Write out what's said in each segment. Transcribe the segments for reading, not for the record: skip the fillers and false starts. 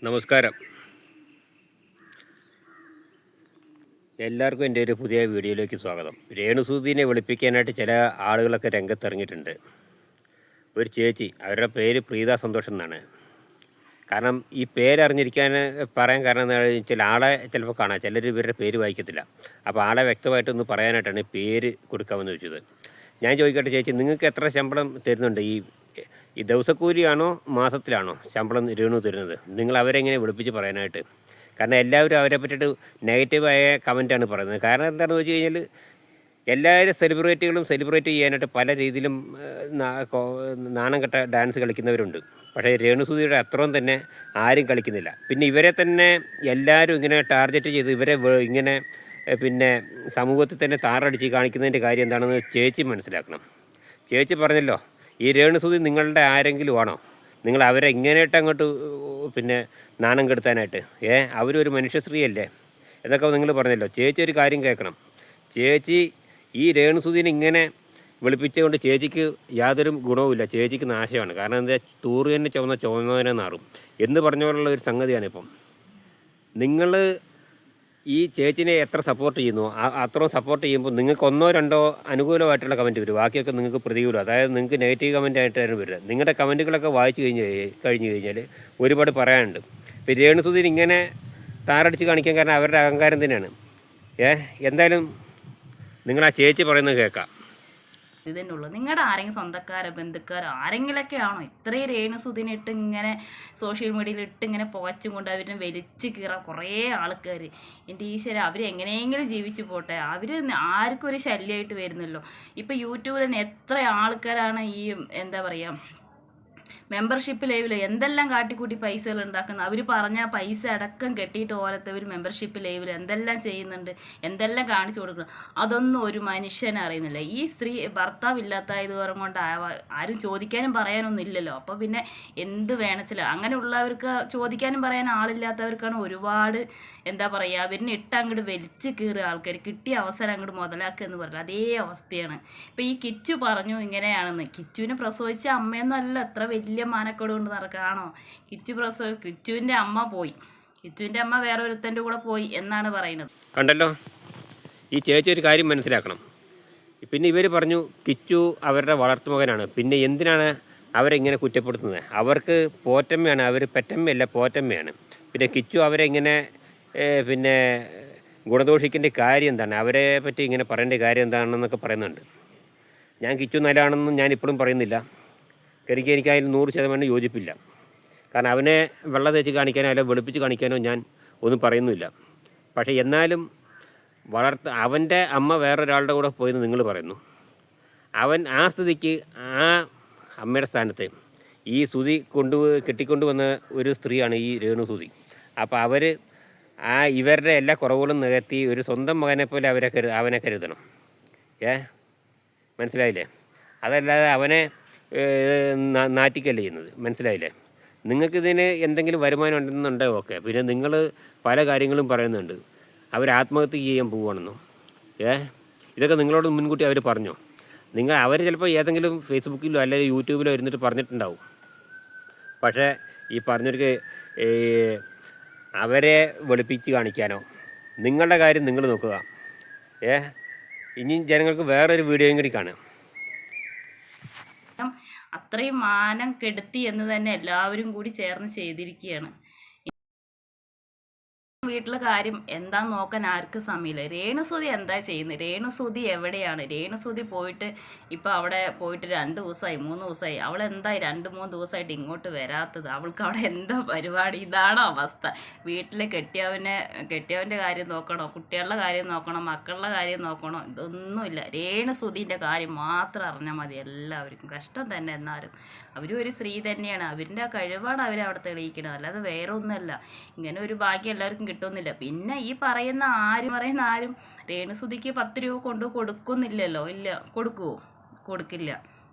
നമസ്കാരം. എല്ലാവർക്കും എൻ്റെ ഒരു പുതിയ വീഡിയോയിലേക്ക് സ്വാഗതം. രേണുസൂദിനെ വെളുപ്പിക്കാനായിട്ട് ചില ആളുകളൊക്കെ രംഗത്തിറങ്ങിയിട്ടുണ്ട്. ഒരു ചേച്ചി, അവരുടെ പേര് പ്രീത സന്തോഷം എന്നാണ്. കാരണം ഈ പേരറിഞ്ഞിരിക്കാൻ പറയാൻ കാരണം എന്താ വെച്ചാൽ ആളെ ചിലപ്പോൾ കാണാം, ചിലർ ഇവരുടെ പേര് വായിക്കത്തില്ല. അപ്പോൾ ആളെ വ്യക്തമായിട്ടൊന്ന് പറയാനായിട്ടാണ് പേര് കൊടുക്കാമെന്ന് വെച്ചത്. ഞാൻ ചോദിക്കട്ടെ ചേച്ചി, നിങ്ങൾക്ക് എത്ര ശമ്പളം തരുന്നുണ്ട്? ഈ ദിവസക്കൂലിയാണോ മാസത്തിലാണോ ശമ്പളം രേണു തരുന്നത്? നിങ്ങൾ അവരെങ്ങനെ വിളിപ്പിച്ച് പറയാനായിട്ട്? കാരണം എല്ലാവരും അവരെ പറ്റിയിട്ട് നെഗറ്റീവായ കമൻറ്റാണ് പറയുന്നത്. കാരണം എന്താണെന്ന് വെച്ച് കഴിഞ്ഞാൽ എല്ലാവരും സെലിബ്രിറ്റികളും സെലിബ്രേറ്റ് ചെയ്യാനായിട്ട് പല രീതിയിലും നാണം കെട്ട ഡാൻസ് കളിക്കുന്നവരുണ്ട്. പക്ഷേ രേണുസുധിയുടെ അത്രയും തന്നെ ആരും കളിക്കുന്നില്ല. പിന്നെ ഇവരെ തന്നെ എല്ലാവരും ഇങ്ങനെ ടാർഗറ്റ് ചെയ്ത് ഇവരെ ഇങ്ങനെ പിന്നെ സമൂഹത്തിൽ തന്നെ താറടിച്ച് കാണിക്കുന്നതിൻ്റെ കാര്യം എന്താണെന്ന് ചേച്ചി മനസ്സിലാക്കണം. ചേച്ചി പറഞ്ഞല്ലോ, ഈ രേണുസുധി നിങ്ങളുടെ ആരെങ്കിലും ആണോ? നിങ്ങൾ അവരെ ഇങ്ങനെയിട്ട് അങ്ങോട്ട് പിന്നെ നാണം കെടുത്താനായിട്ട് അവരൊരു മനുഷ്യശ്രീയല്ലേ എന്നൊക്കെ നിങ്ങൾ പറഞ്ഞല്ലോ. ചേച്ചി ഒരു കാര്യം കേൾക്കണം. ചേച്ചി ഈ രേണുസുധീനെ ഇങ്ങനെ വെളുപ്പിച്ചുകൊണ്ട് ചേച്ചിക്ക് യാതൊരു ഗുണവുമില്ല, ചേച്ചിക്ക് നാശമാണ്. കാരണം എന്താ, തൂറ് തന്നെ ചുവന്നതിനെ നാറും എന്ന് പറഞ്ഞ പോലുള്ള ഒരു സംഗതിയാണിപ്പം. നിങ്ങൾ ഈ ചേച്ചിനെ എത്ര സപ്പോർട്ട് ചെയ്യുന്നു, അത്രയും സപ്പോർട്ട് ചെയ്യുമ്പോൾ നിങ്ങൾക്ക് ഒന്നോ രണ്ടോ അനുകൂലമായിട്ടുള്ള കമൻറ്റ് വരും, ബാക്കിയൊക്കെ നിങ്ങൾക്ക് പ്രതികൂലം, അതായത് നിങ്ങൾക്ക് നെഗറ്റീവ് കമൻറ്റ് ആയിട്ടാണ് വരിക. നിങ്ങളുടെ കമൻറ്റുകളൊക്കെ വായിച്ചു കഴിഞ്ഞ് കഴിഞ്ഞാൽ ഒരുപാട് പറയാനുണ്ട്. ഇപ്പോൾ രേണുസുധീൻ ഇങ്ങനെ താറടിച്ച് കാണിക്കാൻ കാരണം അവരുടെ അഹങ്കാരം തന്നെയാണ്. എന്തായാലും നിങ്ങൾ ആ ചേച്ചി പറയുന്നത് കേൾക്കാം. ഇത് തന്നെ ഉള്ളൂ. നിങ്ങളുടെ ആരെങ്കിലും സ്വന്തക്കാരോ ബന്ധുക്കാരോ ആരെങ്കിലൊക്കെ ആണോ ഇത്രയും രേണുസുധിനെ ഇട്ട് ഇങ്ങനെ സോഷ്യൽ മീഡിയയിൽ ഇട്ട് ഇങ്ങനെ പുകച്ചും കൊണ്ട് അവരെ വലിച്ച് കീറാൻ കുറേ ആൾക്കാർ? എൻ്റെ ഈശ്വര, അവർ എങ്ങനെയെങ്കിലും ജീവിച്ചു പോട്ടെ. അവർ ആർക്കും ഒരു ശല്യമായിട്ട് വരുന്നല്ലോ. ഇപ്പം യൂട്യൂബിൽ തന്നെ എത്ര ആൾക്കാരാണ് ഈ എന്താ പറയുക മെമ്പർഷിപ്പ് ലൈവിൽ എന്തെല്ലാം കാട്ടിക്കൂട്ടി പൈസകൾ ഉണ്ടാക്കുന്നത്. അവർ പറഞ്ഞ പൈസ അടക്കം കെട്ടിയിട്ട് ഓരത്തെ ഒരു മെമ്പർഷിപ്പ് ലൈവിൽ എന്തെല്ലാം ചെയ്യുന്നുണ്ട്, എന്തെല്ലാം കാണിച്ചു കൊടുക്കണം. അതൊന്നും ഒരു മനുഷ്യനെ അറിയുന്നില്ല. ഈ സ്ത്രീ ഭർത്താവില്ലാത്തായത് കൊണ്ട് ആരും ചോദിക്കാനും പറയാനൊന്നും ഇല്ലല്ലോ. അപ്പോൾ പിന്നെ എന്ത് വേണച്ചില്ല, അങ്ങനെയുള്ളവർക്ക് ചോദിക്കാനും പറയാൻ ആളില്ലാത്തവർക്കാണ് ഒരുപാട് എന്താ പറയുക അവരിനെ ഇട്ട് അങ്ങോട്ട് വലിച്ച് കീറുക ആൾക്കാർ. കിട്ടിയ അവസരം അങ്ങോട്ട് മുതലാക്കുക എന്ന് പറയില്ല, അതേ അവസ്ഥയാണ്. ഇപ്പോൾ ഈ കിച്ചു പറഞ്ഞു ഇങ്ങനെയാണെന്ന്. കിച്ചുവിനെ പ്രസവിച്ച അമ്മയൊന്നും അല്ല, എത്ര വലിയ മാനക്കേട് കൊണ്ട് നടക്കുകയാണോ? കിച്ചുവിൻ്റെ അമ്മ പോയി, കിച്ചുവിൻ്റെ അമ്മ വേറെ ഒരുത്തൻ്റെ കൂടെ പോയി എന്നാണ് പറയുന്നത്. കണ്ടല്ലോ, ഈ ചേച്ചി ഒരു കാര്യം മനസ്സിലാക്കണം. പിന്നെ ഇവർ പറഞ്ഞു കിച്ചു അവരുടെ വളർത്തുമകനാണ്, പിന്നെ എന്തിനാണ് അവരെങ്ങനെ കുറ്റപ്പെടുത്തുന്നത്? അവർക്ക് പോറ്റമ്മയാണ്, അവർ പെറ്റമ്മയല്ല പോറ്റമ്മയാണ്. പിന്നെ കിച്ചു അവരെ ഇങ്ങനെ പിന്നെ ഗുണദോഷിക്കേണ്ട കാര്യം എന്താണ്? അവരെ പറ്റി ഇങ്ങനെ പറയേണ്ട കാര്യം എന്താണെന്നൊക്കെ പറയുന്നുണ്ട്. ഞാൻ കിച്ചു നല്ലതാണെന്നും ഞാൻ ഇപ്പോഴും പറയുന്നില്ല. എനിക്കതിൽ 100% യോജിപ്പില്ല. കാരണം അവനെ വെള്ളം തേച്ച് കാണിക്കാനോ അല്ലെങ്കിൽ വെളുപ്പിച്ച് കാണിക്കാനോ ഞാൻ ഒന്നും പറയുന്നില്ല. പക്ഷേ എന്നാലും അവൻ്റെ അമ്മ വേറൊരാളുടെ കൂടെ പോയെന്ന് നിങ്ങൾ പറയുന്നു. അവൻ ആ സ്ഥിതിക്ക് ആ അമ്മയുടെ സ്ഥാനത്ത് ഈ സുധി കെട്ടിക്കൊണ്ടുവന്ന ഒരു സ്ത്രീയാണ് ഈ രേണുസുധി. അപ്പോൾ അവർ ഇവരുടെ എല്ലാ കുറവുകളും നികത്തി ഒരു സ്വന്തം മകനെ പോലെ അവനെ കരുതണം. മനസ്സിലായില്ലേ? അതല്ലാതെ അവനെ നാറ്റിക്കല്ല ചെയ്യുന്നത്. മനസ്സിലായില്ലേ? നിങ്ങൾക്കിതിന് എന്തെങ്കിലും വരുമാനം ഉണ്ടെന്നുണ്ടോ? ഓക്കെ. പിന്നെ നിങ്ങൾ പല കാര്യങ്ങളും പറയുന്നുണ്ട്, അവർ ആത്മഹത്യ ചെയ്യാൻ പോവുകയാണെന്നോ. ഇതൊക്കെ നിങ്ങളോട് മുൻകൂട്ടി അവർ പറഞ്ഞോ? അവർ ചിലപ്പോൾ ഏതെങ്കിലും ഫേസ്ബുക്കിലോ അല്ലെങ്കിൽ യൂട്യൂബിലോ ഇരുന്നിട്ട് പറഞ്ഞിട്ടുണ്ടാവും. പക്ഷേ ഈ പറഞ്ഞവർക്ക് അവരെ വെളുപ്പിച്ച് കാണിക്കാനോ, നിങ്ങളുടെ കാര്യം നിങ്ങൾ നോക്കുക. ഇനി ജനങ്ങൾക്ക് വേറൊരു വീഡിയോയും കൂടി കാണാം. അത്രയും മാനം കെടുത്തി എന്ന് തന്നെ എല്ലാവരും കൂടി ചേർന്ന് ചെയ്തിരിക്കുകയാണ്. വീട്ടിലെ കാര്യം എന്താന്ന് നോക്കാൻ ആർക്കും സമയമില്ല. രേണുസുധി എന്താ ചെയ്യുന്നത്? രേണുസുധി എവിടെയാണ്? രേണുസുധി പോയിട്ട് ഇപ്പോൾ അവിടെ പോയിട്ട് 2 ദിവസമായി 3 ദിവസമായി. അവൾ എന്തായി 2-3 ദിവസമായിട്ട് ഇങ്ങോട്ട് വരാത്തത്? അവൾക്ക് അവിടെ എന്താ പരിപാടി? ഇതാണോ അവസ്ഥ? വീട്ടിലെ കെട്ടിയവൻ്റെ കാര്യം നോക്കണോ, കുട്ടികളുടെ കാര്യം നോക്കണോ, മക്കളുടെ കാര്യം നോക്കണോ? ഇതൊന്നുമില്ല. രേണുസുധീൻ്റെ കാര്യം മാത്രം അറിഞ്ഞാൽ മതി എല്ലാവർക്കും. കഷ്ടം തന്നെ. എന്നാലും അവരും ഒരു സ്ത്രീ തന്നെയാണ്, അവരുടെ ആ കഴിവാണ് അവരവിടെ തെളിയിക്കുന്നത്, അല്ലാതെ വേറെ ഒന്നുമല്ല. ഇങ്ങനെ ഒരു ഭാഗ്യം എല്ലാവർക്കും കിട്ടുന്നില്ല. പിന്നെ ഈ പറയുന്ന ആരും രേണുസുധിക്ക് 10 രൂപ കൊണ്ട് കൊടുക്കുന്നില്ലല്ലോ. ഇല്ല, കൊടുക്കില്ല.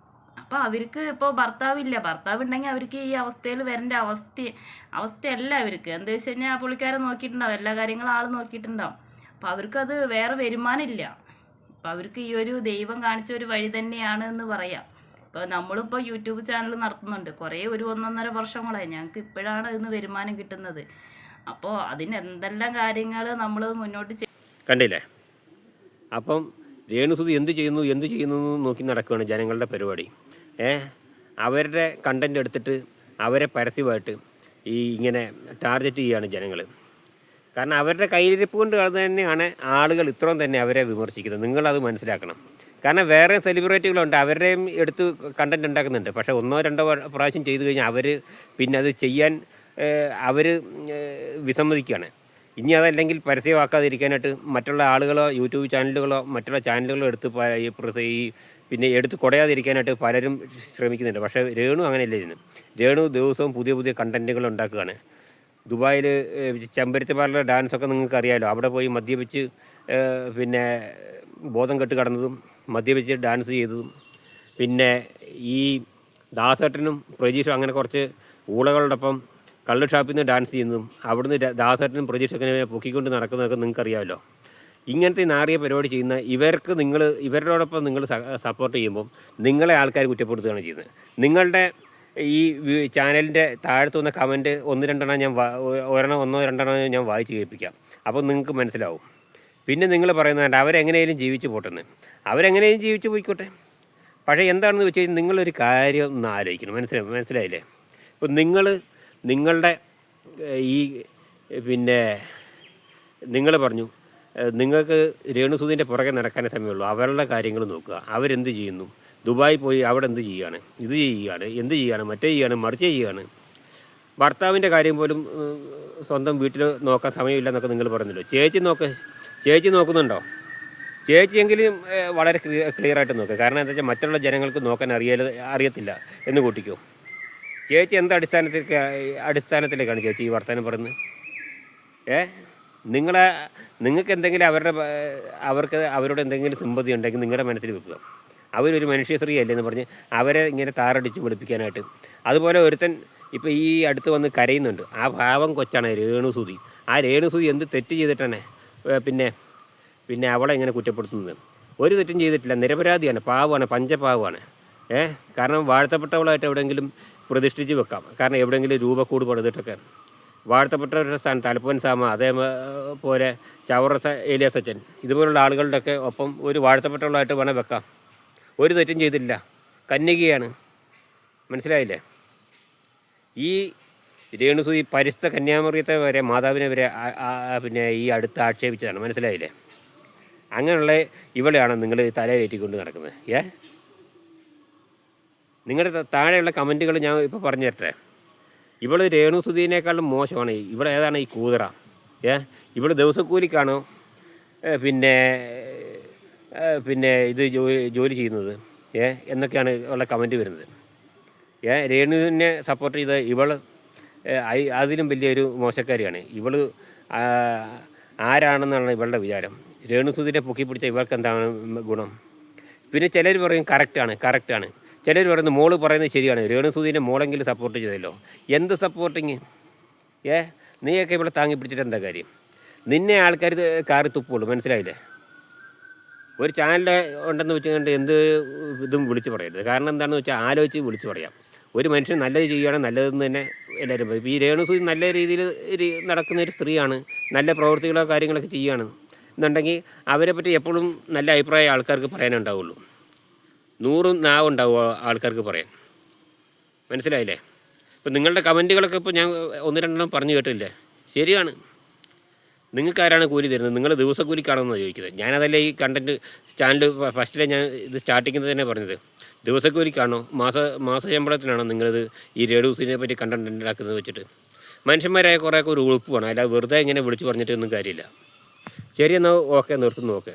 അപ്പോൾ അവർക്ക് ഇപ്പോൾ ഭർത്താവുണ്ടെങ്കിൽ അവർക്ക് ഈ അവസ്ഥയിൽ വരേണ്ട അവസ്ഥയല്ല അവർക്ക്. എന്താ വെച്ച് കഴിഞ്ഞാൽ പുള്ളിക്കാരൻ നോക്കിയിട്ടുണ്ടാവും, എല്ലാ കാര്യങ്ങളും ആൾ നോക്കിയിട്ടുണ്ടാവും. അപ്പോൾ അവർക്കത് വേറെ വരുമാനമില്ല. അപ്പോൾ അവർക്ക് ഈ ഒരു ദൈവം കാണിച്ച ഒരു വഴി തന്നെയാണ് എന്ന് പറയാം. ഇപ്പോൾ നമ്മളിപ്പോൾ യൂട്യൂബ് ചാനൽ നടത്തുന്നുണ്ട് കുറേ ഒരു 1.5 വർഷങ്ങളായി. ഞങ്ങൾക്ക് ഇപ്പോഴാണ് ഇതിന് വരുമാനം കിട്ടുന്നത്. അപ്പോൾ അതിന് എന്തെല്ലാം കാര്യങ്ങൾ നമ്മൾ മുന്നോട്ട് കണ്ടില്ലേ? അപ്പം രേണുസുതി എന്ത് ചെയ്യുന്നു എന്ന് നോക്കി നടക്കുകയാണ് ജനങ്ങളുടെ പരിപാടി. അവരുടെ കണ്ടൻറ് എടുത്തിട്ട് അവരെ പരസ്യമായിട്ട് ഇങ്ങനെ ടാർഗറ്റ് ചെയ്യുകയാണ് ജനങ്ങൾ. കാരണം അവരുടെ കയ്യിരിപ്പ് കൊണ്ട് തന്നെയാണ് ആളുകൾ ഇത്രയും തന്നെ അവരെ വിമർശിക്കുന്നത്. നിങ്ങളത് മനസ്സിലാക്കണം. കാരണം വേറെ സെലിബ്രിറ്റികളുണ്ട്, അവരുടെയും എടുത്ത് കണ്ടൻറ് ഉണ്ടാക്കുന്നുണ്ട്. പക്ഷേ 1-2 പ്രാവശ്യം ചെയ്തു കഴിഞ്ഞാൽ അവർ പിന്നെ അത് ചെയ്യാൻ അവർ വിസമ്മതിക്കുകയാണ്. ഇനി അതല്ലെങ്കിൽ പരസ്യമാക്കാതിരിക്കാനായിട്ട് മറ്റുള്ള ആളുകളോ യൂട്യൂബ് ചാനലുകളോ മറ്റുള്ള ചാനലുകളോ എടുത്ത് പിന്നെ എടുത്ത് കുടയാതിരിക്കാനായിട്ട് പലരും ശ്രമിക്കുന്നുണ്ട്. പക്ഷേ രേണു അങ്ങനെയല്ല ചെയ്യുന്നത്. രേണു ദിവസവും പുതിയ കണ്ടൻറ്റുകൾ ഉണ്ടാക്കുകയാണ്. ദുബായിൽ ചെമ്പരത്തിപ്പാറയിലെ ഡാൻസൊക്കെ നിങ്ങൾക്ക് അറിയാമല്ലോ. അവിടെ പോയി മദ്യപിച്ച് പിന്നെ ബോധം കെട്ട് കടന്നതും മദ്യപിച്ച് ഡാൻസ് ചെയ്തതും, പിന്നെ ഈ ദാസേട്ടനും പ്രജീഷും അങ്ങനെ കുറച്ച് ഊളകളോടൊപ്പം കള്ള് ഷാപ്പിൽ നിന്ന് ഡാൻസ് ചെയ്യുന്നതും അവിടുന്ന് ദാസേട്ടനും പ്രജീഷൊക്കെ പൊക്കിക്കൊണ്ട് നടക്കുന്നതൊക്കെ നിങ്ങൾക്കറിയാമല്ലോ. ഇങ്ങനത്തെ നാറിയ പരിപാടി ചെയ്യുന്ന ഇവരോടൊപ്പം നിങ്ങൾ സപ്പോർട്ട് ചെയ്യുമ്പം നിങ്ങളെ ആൾക്കാർ കുറ്റപ്പെടുത്തുകയാണ് ചെയ്യുന്നത്. നിങ്ങളുടെ ഈ ചാനലിൻ്റെ താഴത്ത് വന്ന കമൻറ്റ് 1-2 ഞാൻ 1-2 ഞാൻ വായിച്ച് കേൾപ്പിക്കാം. അപ്പോൾ നിങ്ങൾക്ക് മനസ്സിലാവും. പിന്നെ നിങ്ങൾ പറയുന്നതുകൊണ്ട് അവരെങ്ങനെയും ജീവിച്ച് പോട്ടെന്ന്. അവരെങ്ങനെയും ജീവിച്ച് പോയിക്കോട്ടെ. പക്ഷേ എന്താണെന്ന് വെച്ച് കഴിഞ്ഞാൽ നിങ്ങളൊരു കാര്യം ഒന്ന് ആലോചിക്കണം. മനസ്സിലായില്ലേ? ഇപ്പോൾ നിങ്ങളുടെ ഈ പിന്നെ നിങ്ങൾ പറഞ്ഞു നിങ്ങൾക്ക് രേണുസുതിൻ്റെ പുറകെ നടക്കാനേ സമയമുള്ളൂ. അവരുടെ കാര്യങ്ങൾ നോക്കുക. അവരെന്ത് ചെയ്യുന്നു? ദുബായി പോയി അവിടെ എന്ത് ചെയ്യുകയാണ്? ഇത് ചെയ്യുകയാണ്, എന്ത് ചെയ്യുകയാണ്, മറ്റേ ചെയ്യുകയാണ്, മറിച്ച് ചെയ്യുകയാണ്. ഭർത്താവിൻ്റെ കാര്യം പോലും സ്വന്തം വീട്ടിൽ നോക്കാൻ സമയമില്ല എന്നൊക്കെ നിങ്ങൾ പറഞ്ഞല്ലോ. ചേച്ചി നോക്കുന്നുണ്ടോ? ചേച്ചിയെങ്കിലും വളരെ ക്ലിയറായിട്ട് നോക്കുക. കാരണം എന്താ വെച്ചാൽ മറ്റുള്ള ജനങ്ങൾക്ക് നോക്കാൻ അറിയത്തില്ല എന്ന് കൂട്ടിക്കോ. ചേച്ചി എന്ത് അടിസ്ഥാനത്തിലേക്കാണ് ചേച്ചി ഈ വർത്തമാനം പറയുന്നത്? നിങ്ങൾക്ക് എന്തെങ്കിലും അവരോട് എന്തെങ്കിലും സിമ്പതി ഉണ്ടെങ്കിൽ നിങ്ങളുടെ മനസ്സിൽ വെക്കുക. അവരൊരു മനുഷ്യശ്രീ അല്ലേന്ന് പറഞ്ഞ് അവരെ ഇങ്ങനെ താറടിച്ച് വെളുപ്പിക്കാനായിട്ട്. അതുപോലെ ഒരുത്തൻ ഇപ്പോൾ ഈ അടുത്ത് വന്ന് കരയുന്നുണ്ട്. ആ പാവം കൊച്ചാണ് രേണുസുതി. ആ രേണുസുതി എന്ത് തെറ്റ് ചെയ്തിട്ടാണ് പിന്നെ അവളെ ഇങ്ങനെ കുറ്റപ്പെടുത്തുന്നത്? ഒരു തെറ്റും ചെയ്തിട്ടില്ല. നിരപരാധിയാണ്, പാവമാണ്, പഞ്ചപാവമാണ്. കാരണം വാഴ്ത്തപ്പെട്ടവളായിട്ട് എവിടെയെങ്കിലും പ്രതിഷ്ഠിച്ച് വെക്കാം. കാരണം എവിടെയെങ്കിലും രൂപക്കൂട് പണിതിട്ടൊക്കെ വാഴ്ത്തപ്പെട്ടവരുടെ സ്ഥാനത്ത് അൽപ്പൻ സാമ, അതേപോലെ ചവറ ഏലിയാസ് അച്ഛൻ, ഇതുപോലുള്ള ആളുകളുടെയൊക്കെ ഒപ്പം ഒരു വാഴ്ത്തപ്പെട്ടവളായിട്ട് വേണം വെക്കാം. ഒരു തെറ്റും ചെയ്തില്ല, കന്യകയാണ്. മനസ്സിലായില്ലേ? ഈ രേണുസുതി പരിസ്ഥ കന്യാമറിയത്തെ വരെ മാതാവിനെ വരെ പിന്നെ ഈ അടുത്ത് ആക്ഷേപിച്ചതാണ്. മനസ്സിലായില്ലേ? അങ്ങനെയുള്ള ഇവളെയാണ് നിങ്ങൾ തലയിലേറ്റിക്കൊണ്ട് നടക്കുന്നത്. നിങ്ങളുടെ താഴെയുള്ള കമൻറ്റുകൾ ഞാൻ ഇപ്പോൾ പറഞ്ഞു തരട്ടെ. ഇവൾ രേണുസുതിനേക്കാളും മോശമാണ്. ഇവിടെ ഏതാണ് ഈ കൂതറ? ഇവൾ ദിവസക്കൂലിക്കാണോ പിന്നെ ഇത് ജോലി ചെയ്യുന്നത് എന്നൊക്കെയാണ് ഉള്ള കമൻറ്റ് വരുന്നത്. രേണുവിനെ സപ്പോർട്ട് ചെയ്ത ഇവൾ അതിലും വലിയൊരു മോശക്കാരിയാണ്. ഇവൾ ആരാണെന്നാണ് ഇവളുടെ വിചാരം. രേണുസുതിനെ പൊക്കി പിടിച്ച ഇവൾക്ക് എന്താണ് ഗുണം? പിന്നെ ചിലർ പറയും കറക്റ്റാണ്. ചിലർ പറയുന്നത് മോള് പറയുന്നത് ശരിയാണ്, രേണുസുതിനെ മോളെങ്കിലും സപ്പോർട്ട് ചെയ്തല്ലോ. എന്ത് സപ്പോർട്ടിങ്? നീയൊക്കെ ഇവിടെ താങ്ങി പിടിച്ചിട്ട് എന്താ കാര്യം? നിന്നെ ആൾക്കാർ കാറി തുപ്പുള്ളൂ. മനസ്സിലായില്ലേ? ഒരു ചാനൽ ഉണ്ടെന്ന് വെച്ചുകൊണ്ട് എന്ത് ഇതും വിളിച്ച് പറയരുത്. കാരണം എന്താണെന്ന് വെച്ചാൽ ആലോചിച്ച് വിളിച്ച് പറയാം. ഒരു മനുഷ്യൻ നല്ലത് ചെയ്യുകയാണ് നല്ലതെന്ന് തന്നെ എല്ലാവരും പറയും. ഈ രേണുസുതി നല്ല രീതിയിൽ നടക്കുന്നൊരു സ്ത്രീയാണ്, നല്ല പ്രവൃത്തികളോ കാര്യങ്ങളൊക്കെ ചെയ്യുകയാണ് എന്നുണ്ടെങ്കിൽ അവരെ പറ്റി എപ്പോഴും നല്ല അഭിപ്രായം ആൾക്കാർക്ക് പറയാനുണ്ടാവുള്ളൂ. 100 നാവുണ്ടാവും ആൾക്കാർക്ക് പറയാൻ. മനസ്സിലായില്ലേ? ഇപ്പം നിങ്ങളുടെ കമൻറ്റുകളൊക്കെ ഇപ്പോൾ ഞാൻ 1-2 പറഞ്ഞു കേട്ടില്ലേ? ശരിയാണ്. നിങ്ങൾക്ക് ആരാണ് കൂലി തരുന്നത്? നിങ്ങൾ ദിവസക്കൂലിക്കാണെന്നാണ് ചോദിക്കുന്നത്. ഞാനതല്ലേ ഈ കണ്ടൻറ്റ് ചാനൽ ഫസ്റ്റിലെ ഞാൻ ഇത് സ്റ്റാർട്ടിങ്ങിൽ തന്നെ പറഞ്ഞത്. ദിവസക്കൂലിക്കാണോ മാസശമ്പളത്തിനാണോ നിങ്ങളിത് ഈ രേണുസുതിനെ പറ്റി കണ്ടൻറ്റ് ഉണ്ടാക്കുന്നത് വെച്ചിട്ട്? മനുഷ്യന്മാരായ കുറേയൊക്കെ ഒരു ഉളുപ്പ് വേണം. അല്ലാതെ വെറുതെ ഇങ്ങനെ വിളിച്ച് പറഞ്ഞിട്ടൊന്നും കാര്യമില്ല. ശരി, എന്നാൽ ഓക്കെ, നിർത്തുന്നു. ഓക്കെ.